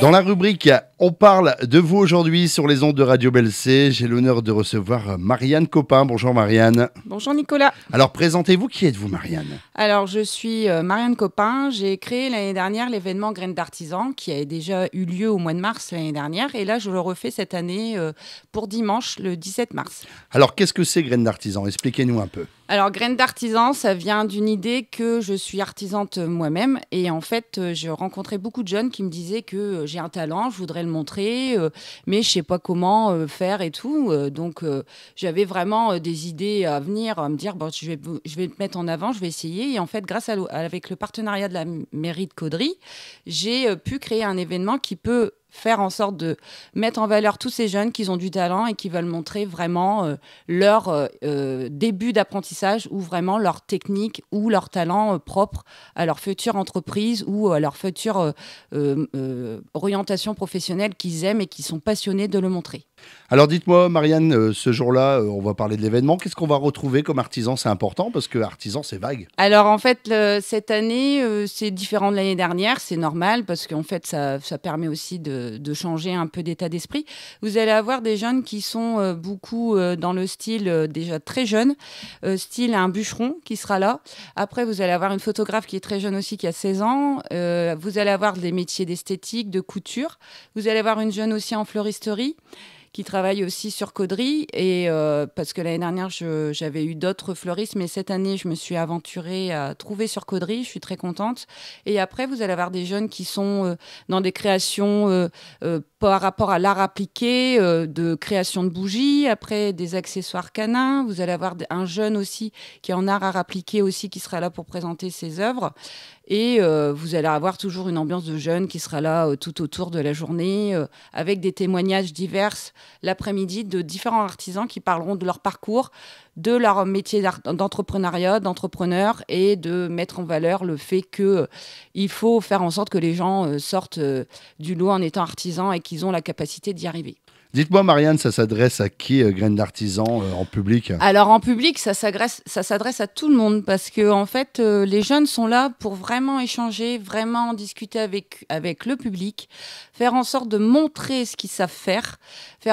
Dans la rubrique On parle de vous aujourd'hui sur les ondes de Radio Belle-C, j'ai l'honneur de recevoir Marianne Copin. Bonjour Marianne. Bonjour Nicolas. Alors présentez-vous, qui êtes-vous Marianne? Alors je suis Marianne Copin, j'ai créé l'année dernière l'événement Graines d'Artisan qui a déjà eu lieu au mois de mars l'année dernière et là je le refais cette année pour dimanche le 17 mars. Alors qu'est-ce que c'est Graines d'Artisan? Expliquez-nous un peu. Alors, Graines d'Artisan, ça vient d'une idée que je suis artisante moi-même. Et en fait, j'ai rencontré beaucoup de jeunes qui me disaient que j'ai un talent, je voudrais le montrer, mais je sais pas comment faire et tout. Donc, j'avais vraiment des idées à venir, à me dire, bon, je vais me mettre en avant, je vais essayer. Et en fait, avec le partenariat de la mairie de Caudry, j'ai pu créer un événement qui peut faire en sorte de mettre en valeur tous ces jeunes qui ont du talent et qui veulent montrer vraiment leur début d'apprentissage ou vraiment leur technique ou leur talent propre à leur future entreprise ou à leur future orientation professionnelle qu'ils aiment et qui sont passionnés de le montrer. Alors dites-moi Marianne, ce jour-là, on va parler de l'événement. Qu'est-ce qu'on va retrouver comme artisan? C'est important parce que artisan, c'est vague. Alors en fait, cette année, c'est différent de l'année dernière. C'est normal parce qu'en fait, ça permet aussi de changer un peu d'état d'esprit. Vous allez avoir des jeunes qui sont beaucoup dans le style déjà très jeune, style un bûcheron qui sera là. Après, vous allez avoir une photographe qui est très jeune aussi, qui a 16 ans. Vous allez avoir des métiers d'esthétique, de couture. Vous allez avoir une jeune aussi en fleuristerie qui travaille aussi sur Caudry. Et parce que l'année dernière, j'avais eu d'autres fleuristes, mais cette année, je me suis aventurée à trouver sur Caudry. Je suis très contente. Et après, vous allez avoir des jeunes qui sont dans des créations par rapport à l'art appliqué, de création de bougies, après des accessoires canins. Vous allez avoir un jeune aussi qui est en art appliqué aussi, qui sera là pour présenter ses œuvres. Et vous allez avoir toujours une ambiance de jeunes qui sera là tout autour de la journée, avec des témoignages divers l'après-midi de différents artisans qui parleront de leur parcours, de leur métier d'entrepreneuriat, d'entrepreneur, et de mettre en valeur le fait qu'il faut faire en sorte que les gens sortent du lot en étant artisans et qu'ils ont la capacité d'y arriver. Dites-moi Marianne, ça s'adresse à qui, Graines d'Artisan, en public? Alors en public, ça s'adresse à tout le monde parce que en fait, les jeunes sont là pour vraiment échanger, vraiment discuter avec le public, faire en sorte de montrer ce qu'ils savent faire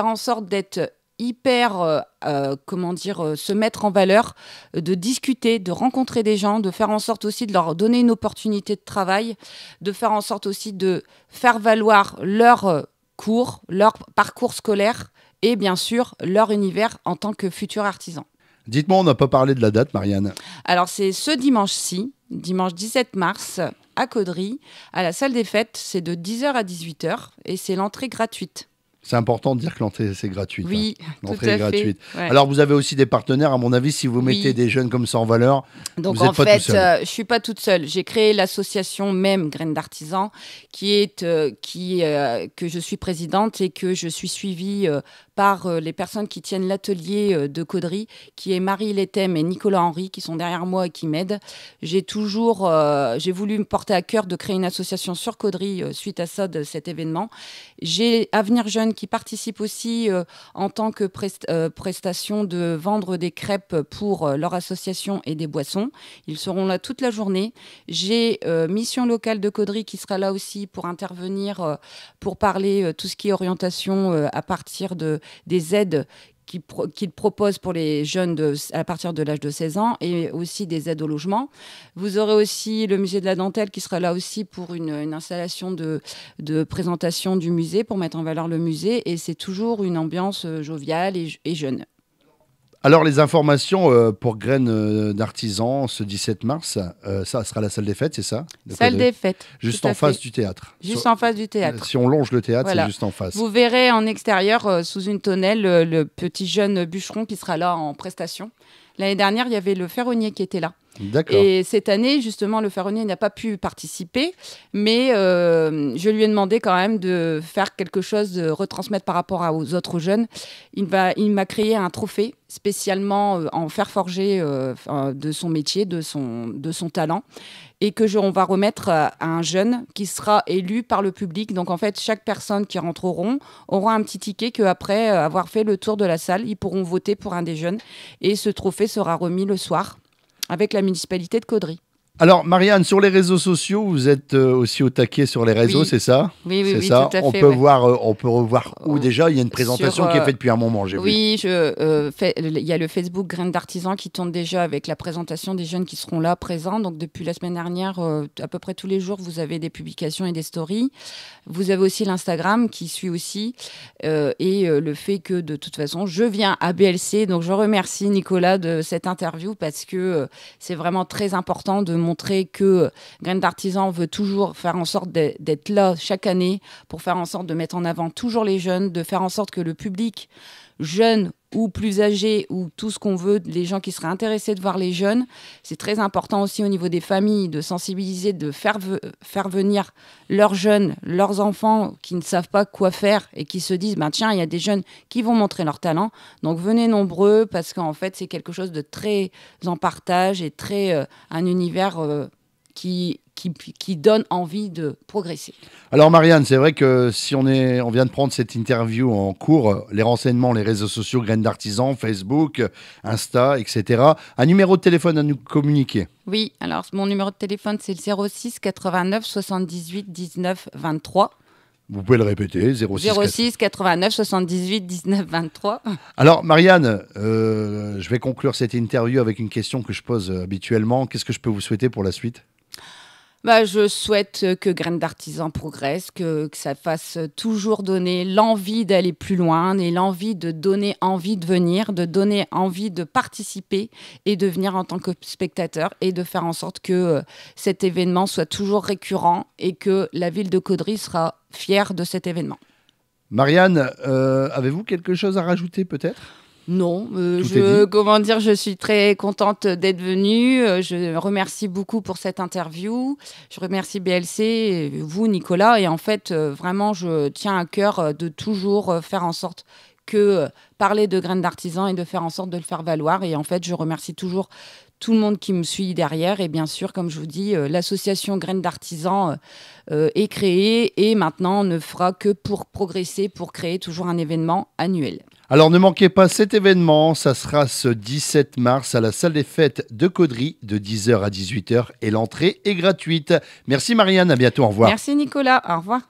en sorte d'être hyper, se mettre en valeur, de discuter, de rencontrer des gens, de faire en sorte aussi de leur donner une opportunité de travail, de faire en sorte aussi de faire valoir leur cours, leur parcours scolaire et bien sûr leur univers en tant que futur artisan. Dites-moi, on n'a pas parlé de la date, Marianne. Alors c'est ce dimanche-ci, dimanche 17 mars, à Caudry, à la salle des fêtes. C'est de 10h à 18h et c'est l'entrée gratuite. C'est important de dire que l'entrée, c'est gratuit. Oui, l'entrée est gratuite. Ouais. Alors, vous avez aussi des partenaires, à mon avis, si vous mettez des jeunes comme ça en valeur. Donc, vous n'êtes pas tout seul. Je ne suis pas toute seule. J'ai créé l'association même Graines d'Artisan, que je suis présidente et que je suis suivie par les personnes qui tiennent l'atelier de Caudry, qui est Marie Letem et Nicolas Henry, qui sont derrière moi et qui m'aident. J'ai voulu me porter à cœur de créer une association sur Caudry suite à ça, de cet événement. J'ai Avenir Jeune qui participe aussi en tant que prestation de vendre des crêpes pour leur association et des boissons. Ils seront là toute la journée. J'ai Mission Locale de Caudry qui sera là aussi pour intervenir, pour parler tout ce qui est orientation à partir des aides qu'il propose pour les jeunes à partir de l'âge de 16 ans et aussi des aides au logement. Vous aurez aussi le musée de la dentelle qui sera là aussi pour une installation de présentation du musée pour mettre en valeur le musée, et c'est toujours une ambiance joviale et jeune. Alors, les informations pour Graines d'Artisan ce 17 mars, ça sera la salle des fêtes, c'est ça? Salle des fêtes. Juste en face du théâtre. Juste en face du théâtre. Si on longe le théâtre, voilà. C'est juste en face. Vous verrez en extérieur, sous une tonnelle, le petit jeune bûcheron qui sera là en prestation. L'année dernière, il y avait le ferronnier qui était là. D'accord. Et cette année, justement, le ferronnier n'a pas pu participer, mais je lui ai demandé quand même de faire quelque chose, de retransmettre par rapport aux autres jeunes. Il m'a créé un trophée spécialement en fer forgé de son métier, de son talent, et on va remettre à un jeune qui sera élu par le public. Donc en fait, chaque personne qui rentreront aura un petit ticket qu'après avoir fait le tour de la salle, ils pourront voter pour un des jeunes. Et ce trophée sera remis le soir avec la municipalité de Caudry. Alors, Marianne, sur les réseaux sociaux, vous êtes aussi au taquet sur les réseaux, Oui, c'est ça? oui, C'est oui, ça. tout à On fait, peut ouais. voir, on peut revoir où Euh, déjà? Il y a une Sur, présentation qui est faite depuis un moment, j'ai vu. oui, il y a le Facebook Graines d'Artisans qui tourne déjà avec la présentation des jeunes qui seront là présents. Donc depuis la semaine dernière, à peu près tous les jours, vous avez des publications et des stories. Vous avez aussi l'Instagram qui suit aussi. Le fait que de toute façon, je viens à BLC. Donc je remercie Nicolas de cette interview parce que c'est vraiment très important de montrer que Graines d'Artisans veut toujours faire en sorte d'être là chaque année pour faire en sorte de mettre en avant toujours les jeunes, de faire en sorte que le public jeune ou plus âgé ou tout ce qu'on veut, les gens qui seraient intéressés de voir les jeunes. C'est très important aussi au niveau des familles de sensibiliser, de faire venir leurs jeunes, leurs enfants qui ne savent pas quoi faire et qui se disent ben, tiens, il y a des jeunes qui vont montrer leur talent. Donc venez nombreux parce qu'en fait, c'est quelque chose de très en partage et très un univers qui donne envie de progresser. Alors, Marianne, c'est vrai que si on vient de prendre cette interview en cours, les renseignements, les réseaux sociaux, Graines d'Artisans, Facebook, Insta, etc. Un numéro de téléphone à nous communiquer. Oui, alors mon numéro de téléphone, c'est le 06 89 78 19 23. Vous pouvez le répéter, 06 89 78 19 23. Alors, Marianne, je vais conclure cette interview avec une question que je pose habituellement. Qu'est-ce que je peux vous souhaiter pour la suite? Bah, je souhaite que Graines d'Artisans progresse, que ça fasse toujours donner l'envie d'aller plus loin et l'envie de donner envie de venir, de donner envie de participer et de venir en tant que spectateur et de faire en sorte que cet événement soit toujours récurrent et que la ville de Caudry sera fière de cet événement. Marianne, avez-vous quelque chose à rajouter peut-être? Non, Tout est dit. comment dire, je suis très contente d'être venue. Je remercie beaucoup pour cette interview. Je remercie BLC, et vous, Nicolas. Et en fait, vraiment, je tiens à cœur de toujours faire en sorte que parler de Graines d'Artisans et de faire en sorte de le faire valoir. Et en fait, je remercie toujours tout le monde qui me suit derrière. Et bien sûr, comme je vous dis, l'association Graines d'Artisans est créée et maintenant ne fera que pour progresser, pour créer toujours un événement annuel. Alors ne manquez pas cet événement, ça sera ce 17 mars à la salle des fêtes de Caudry de 10h à 18h et l'entrée est gratuite. Merci Marianne, à bientôt, au revoir. Merci Nicolas, au revoir.